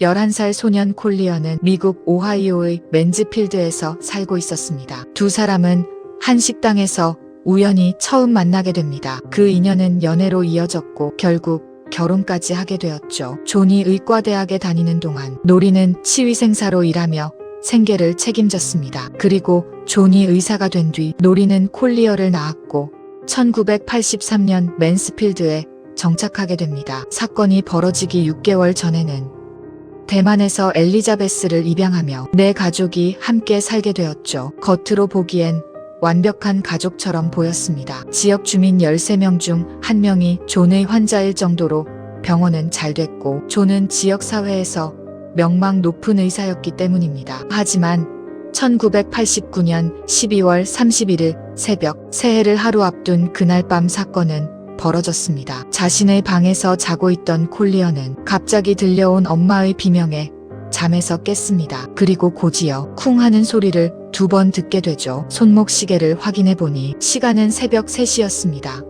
11살 소년 콜리어는 미국 오하이오의 맨즈필드에서 살고 있었습니다. 두 사람은 한 식당에서 우연히 처음 만나게 됩니다. 그 인연은 연애로 이어졌고 결국 결혼까지 하게 되었죠. 존이 의과대학에 다니는 동안 노리는 치위생사로 일하며 생계를 책임졌습니다. 그리고 존이 의사가 된 뒤 노리는 콜리어를 낳았고 1983년 맨스필드에 정착하게 됩니다. 사건이 벌어지기 6개월 전에는 대만에서 엘리자베스를 입양하며 네 가족이 함께 살게 되었죠. 겉으로 보기엔 완벽한 가족처럼 보였습니다. 지역 주민 13명 중 1명이 존의 환자일 정도로 병원은 잘 됐고 존은 지역사회에서 명망 높은 의사였기 때문입니다. 하지만 1989년 12월 31일 새벽 새해를 하루 앞둔 그날 밤 사건은 벌어졌습니다. 자신의 방에서 자고 있던 콜리어는 갑자기 들려온 엄마의 비명에 잠에서 깼습니다. 그리고 곧이어 쿵 하는 소리를 2번 듣게 되죠. 손목 시계를 확인해 보니 시간은 새벽 3시였습니다.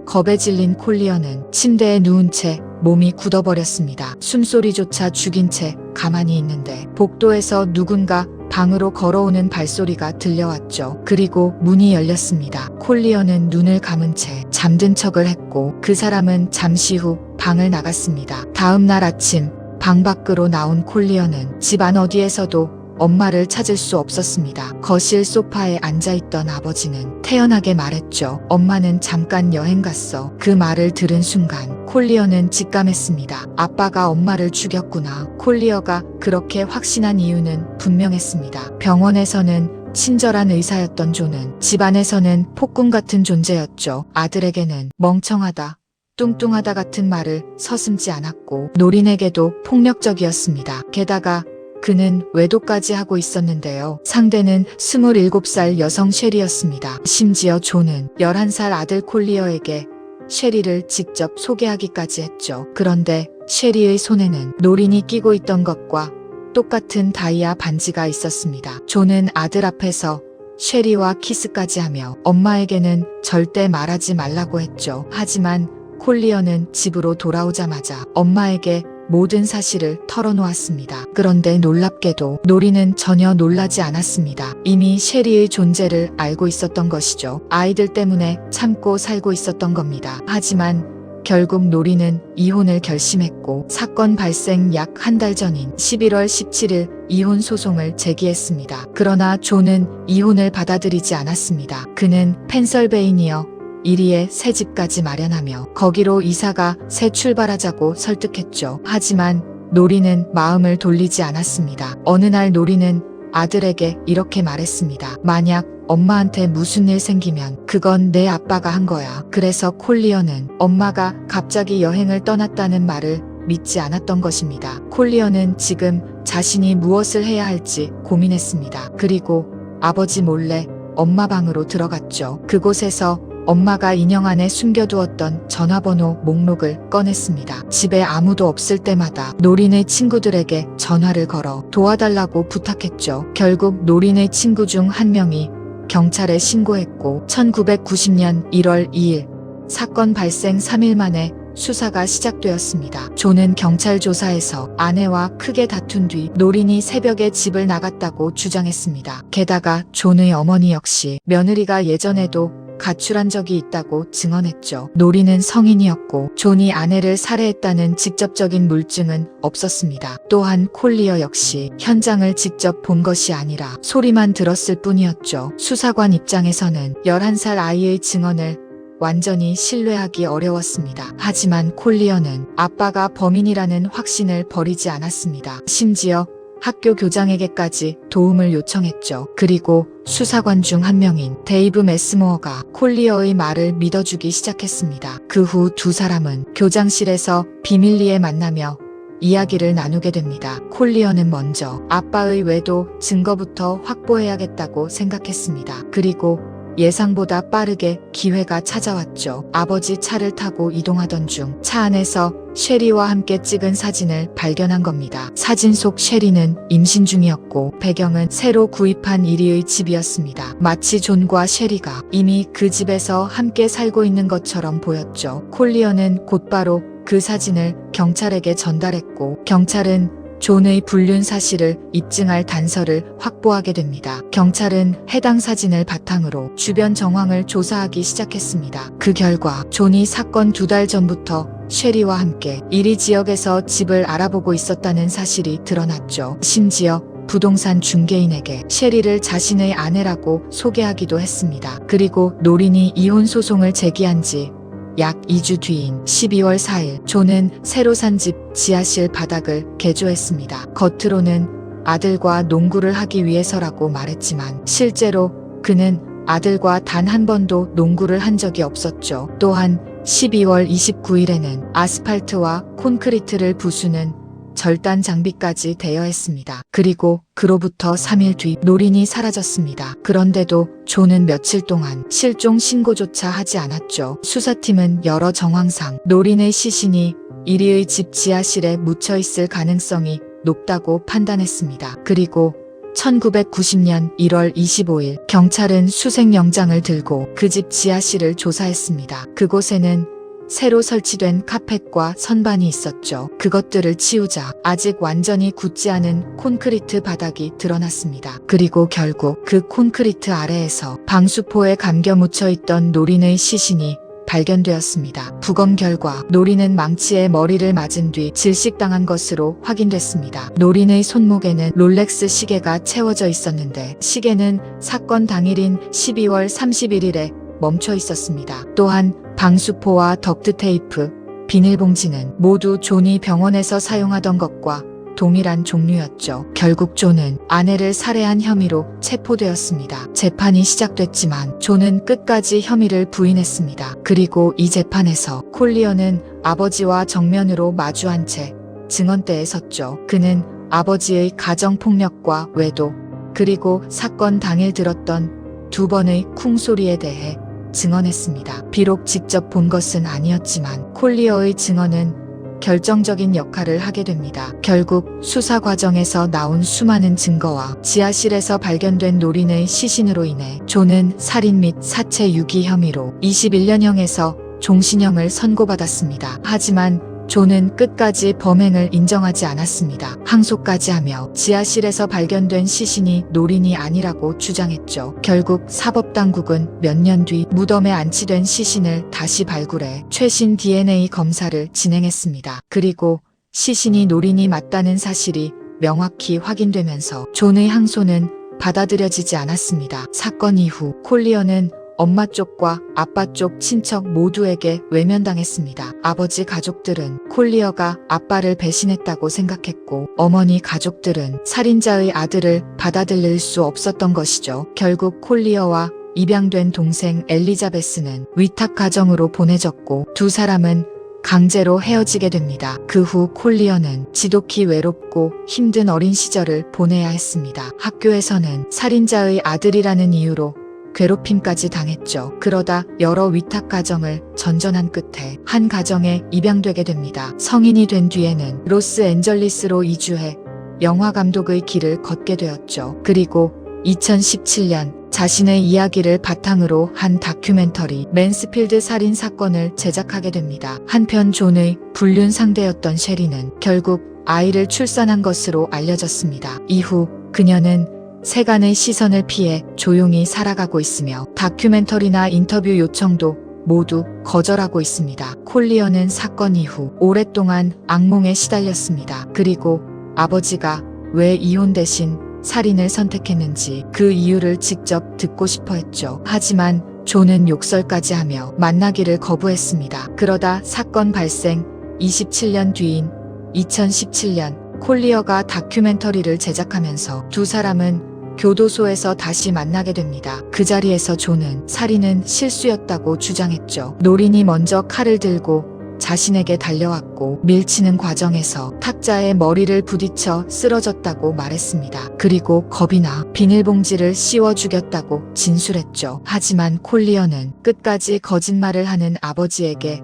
겁에 질린 콜리어는 침대에 누운 채 몸이 굳어버렸습니다. 숨소리조차 죽인 채 가만히 있는데 복도에서 누군가 방으로 걸어오는 발소리가 들려왔죠. 그리고 문이 열렸습니다. 콜리어는 눈을 감은 채 잠든 척을 했고 그 사람은 잠시 후 방을 나갔습니다. 다음 날 아침 방 밖으로 나온 콜리어는 집안 어디에서도 엄마를 찾을 수 없었습니다. 거실 소파에 앉아있던 아버지는 태연하게 말했죠. 엄마는 잠깐 여행 갔어. 그 말을 들은 순간 콜리어는 직감했습니다. 아빠가 엄마를 죽였구나. 콜리어가 그렇게 확신한 이유는 분명했습니다. 병원에서는 친절한 의사였던 존은 집안에서는 폭군 같은 존재였죠. 아들에게는 멍청하다, 뚱뚱하다 같은 말을 서슴지 않았고 노린에게도 폭력적이었습니다. 게다가 그는 외도까지 하고 있었는데요. 상대는 27살 여성 쉐리였습니다. 심지어 존은 11살 아들 콜리어에게 쉐리를 직접 소개하기까지 했죠. 그런데 쉐리의 손에는 노린이 끼고 있던 것과 똑같은 다이아 반지가 있었습니다. 존은 아들 앞에서 쉐리와 키스까지 하며 엄마에게는 절대 말하지 말라고 했죠. 하지만 콜리어는 집으로 돌아오자마자 엄마에게 모든 사실을 털어놓았습니다. 그런데 놀랍게도 노리는 전혀 놀라지 않았습니다. 이미 쉐리의 존재를 알고 있었던 것이죠. 아이들 때문에 참고 살고 있었던 겁니다. 하지만 결국 노리는 이혼을 결심했고 사건 발생 약 한 달 전인 11월 17일 이혼 소송을 제기했습니다. 그러나 존은 이혼을 받아들이지 않았습니다. 그는 펜설베이니아 1위에 새 집까지 마련하며 거기로 이사가 새 출발하자고 설득했죠. 하지만 노리는 마음을 돌리지 않았습니다. 어느 날 노리는 아들에게 이렇게 말했습니다. 만약 엄마한테 무슨 일 생기면 그건 내 아빠가 한 거야. 그래서 콜리어는 엄마가 갑자기 여행을 떠났다는 말을 믿지 않았던 것입니다. 콜리어는 지금 자신이 무엇을 해야 할지 고민했습니다. 그리고 아버지 몰래 엄마 방으로 들어갔죠. 그곳에서 엄마가 인형 안에 숨겨두었던 전화번호 목록을 꺼냈습니다. 집에 아무도 없을 때마다 노린의 친구들에게 전화를 걸어 도와달라고 부탁했죠. 결국 노린의 친구 중 한 명이 경찰에 신고했고 1990년 1월 2일 사건 발생 3일 만에 수사가 시작되었습니다. 존은 경찰 조사에서 아내와 크게 다툰 뒤 노린이 새벽에 집을 나갔다고 주장했습니다. 게다가 존의 어머니 역시 며느리가 예전에도 가출한 적이 있다고 증언했죠. 노리는 성인이었고 존이 아내를 살해했다는 직접적인 물증은 없었습니다. 또한 콜리어 역시 현장을 직접 본 것이 아니라 소리만 들었을 뿐이었죠. 수사관 입장에서는 11살 아이의 증언을 완전히 신뢰하기 어려웠습니다. 하지만 콜리어는 아빠가 범인이라는 확신을 버리지 않았습니다. 심지어 학교 교장에게까지 도움을 요청했죠. 그리고 수사관 중 한 명인 데이브 메스모어가 콜리어의 말을 믿어주기 시작했습니다. 그 후 두 사람은 교장실에서 비밀리에 만나며 이야기를 나누게 됩니다. 콜리어는 먼저 아빠의 외도 증거부터 확보해야겠다고 생각했습니다. 그리고 예상보다 빠르게 기회가 찾아왔죠. 아버지 차를 타고 이동하던 중 차 안에서 쉐리와 함께 찍은 사진을 발견한 겁니다. 사진 속 쉐리는 임신 중이었고 배경은 새로 구입한 1위의 집이었습니다. 마치 존과 쉐리가 이미 그 집에서 함께 살고 있는 것처럼 보였죠. 콜리어는 곧바로 그 사진을 경찰에게 전달했고 경찰은 존의 불륜 사실을 입증할 단서를 확보하게 됩니다. 경찰은 해당 사진을 바탕으로 주변 정황을 조사하기 시작했습니다. 그 결과 존이 사건 2달 전부터 쉐리와 함께 이리 지역에서 집을 알아보고 있었다는 사실이 드러났죠. 심지어 부동산 중개인에게 쉐리를 자신의 아내라고 소개하기도 했습니다. 그리고 노린이 이혼 소송을 제기한 지 약 2주 뒤인 12월 4일 존은 새로 산 집 지하실 바닥을 개조했습니다. 겉으로는 아들과 농구를 하기 위해서라고 말했지만 실제로 그는 아들과 단 한 번도 농구를 한 적이 없었죠. 또한 12월 29일에는 아스팔트와 콘크리트를 부수는 절단 장비까지 대여했습니다. 그리고 그로부터 3일 뒤 노린이 사라졌습니다. 그런데도 존은 며칠 동안 실종 신고조차 하지 않았죠. 수사팀은 여러 정황상 노린의 시신이 이리의 집 지하실에 묻혀 있을 가능성이 높다고 판단했습니다. 그리고 1990년 1월 25일 경찰은 수색영장을 들고 그 집 지하실을 조사했습니다. 그곳에는 새로 설치된 카펫과 선반이 있었죠. 그것들을 치우자 아직 완전히 굳지 않은 콘크리트 바닥이 드러났습니다. 그리고 결국 그 콘크리트 아래에서 방수포에 감겨 묻혀 있던 노린의 시신이 발견되었습니다. 부검 결과 노린은 망치에 머리를 맞은 뒤 질식당한 것으로 확인됐습니다. 노린의 손목에는 롤렉스 시계가 채워져 있었는데 시계는 사건 당일인 12월 31일에 멈춰 있었습니다. 또한 방수포와 덕트 테이프, 비닐봉지는 모두 존이 병원에서 사용하던 것과 동일한 종류였죠. 결국 존은 아내를 살해한 혐의로 체포되었습니다. 재판이 시작됐지만 존은 끝까지 혐의를 부인했습니다. 그리고 이 재판에서 콜리어는 아버지와 정면으로 마주한 채 증언대에 섰죠. 그는 아버지의 가정폭력과 외도, 그리고 사건 당일 들었던 2번의 쿵 소리에 대해 증언했습니다. 비록 직접 본 것은 아니었지만 콜리어의 증언은 결정적인 역할을 하게 됩니다. 결국 수사 과정에서 나온 수많은 증거와 지하실에서 발견된 노린의 시신으로 인해 존은 살인 및 사체 유기 혐의로 21년형에서 종신형을 선고받았습니다. 하지만 존은 끝까지 범행을 인정하지 않았습니다. 항소까지 하며 지하실에서 발견된 시신이 노린이 아니라고 주장했죠. 결국 사법당국은 몇 년 뒤 무덤에 안치된 시신을 다시 발굴해 최신 DNA 검사를 진행했습니다. 그리고 시신이 노린이 맞다는 사실이 명확히 확인되면서 존의 항소는 받아들여지지 않았습니다. 사건 이후 콜리어는 엄마 쪽과 아빠 쪽 친척 모두에게 외면당했습니다. 아버지 가족들은 콜리어가 아빠를 배신했다고 생각했고 어머니 가족들은 살인자의 아들을 받아들일 수 없었던 것이죠. 결국 콜리어와 입양된 동생 엘리자베스는 위탁 가정으로 보내졌고 두 사람은 강제로 헤어지게 됩니다. 그 후 콜리어는 지독히 외롭고 힘든 어린 시절을 보내야 했습니다. 학교에서는 살인자의 아들이라는 이유로 괴롭힘까지 당했죠. 그러다 여러 위탁 가정을 전전한 끝에 한 가정에 입양되게 됩니다. 성인이 된 뒤에는 로스앤젤리스로 이주해 영화 감독의 길을 걷게 되었죠. 그리고 2017년 자신의 이야기를 바탕으로 한 다큐멘터리 맨스필드 살인 사건을 제작하게 됩니다. 한편 존의 불륜 상대였던 셰리는 결국 아이를 출산한 것으로 알려졌습니다. 이후 그녀는 세간의 시선을 피해 조용히 살아가고 있으며 다큐멘터리나 인터뷰 요청도 모두 거절하고 있습니다. 콜리어는 사건 이후 오랫동안 악몽에 시달렸습니다. 그리고 아버지가 왜 이혼 대신 살인을 선택했는지 그 이유를 직접 듣고 싶어 했죠. 하지만 존은 욕설까지 하며 만나기를 거부했습니다. 그러다 사건 발생 27년 뒤인 2017년 콜리어가 다큐멘터리를 제작하면서 두 사람은 교도소에서 다시 만나게 됩니다. 그 자리에서 존은 살인은 실수였다고 주장했죠. 노린이 먼저 칼을 들고 자신에게 달려왔고 밀치는 과정에서 탁자에 머리를 부딪혀 쓰러졌다고 말했습니다. 그리고 겁이 나 비닐봉지를 씌워 죽였다고 진술했죠. 하지만 콜리어는 끝까지 거짓말을 하는 아버지에게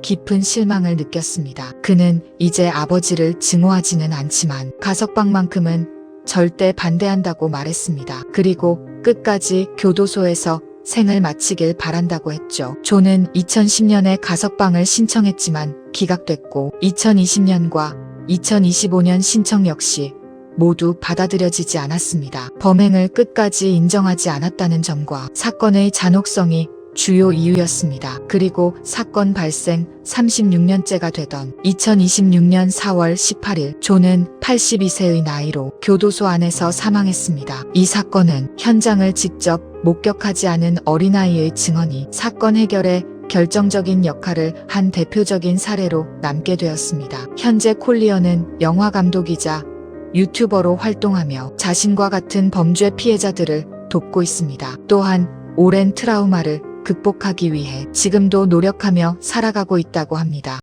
깊은 실망을 느꼈습니다. 그는 이제 아버지를 증오하지는 않지만 가석방만큼은 절대 반대한다고 말했습니다. 그리고 끝까지 교도소에서 생을 마치길 바란다고 했죠. 존은 2010년에 가석방을 신청했지만 기각됐고 2020년과 2025년 신청 역시 모두 받아들여지지 않았습니다. 범행을 끝까지 인정하지 않았다는 점과 사건의 잔혹성이 주요 이유였습니다. 그리고 사건 발생 36년째가 되던 2026년 4월 18일 존은 82세의 나이로 교도소 안에서 사망했습니다. 이 사건은 현장을 직접 목격하지 않은 어린아이의 증언이 사건 해결에 결정적인 역할을 한 대표적인 사례로 남게 되었습니다. 현재 콜리어는 영화 감독이자 유튜버로 활동하며 자신과 같은 범죄 피해자들을 돕고 있습니다. 또한 오랜 트라우마를 극복하기 위해 지금도 노력하며 살아가고 있다고 합니다.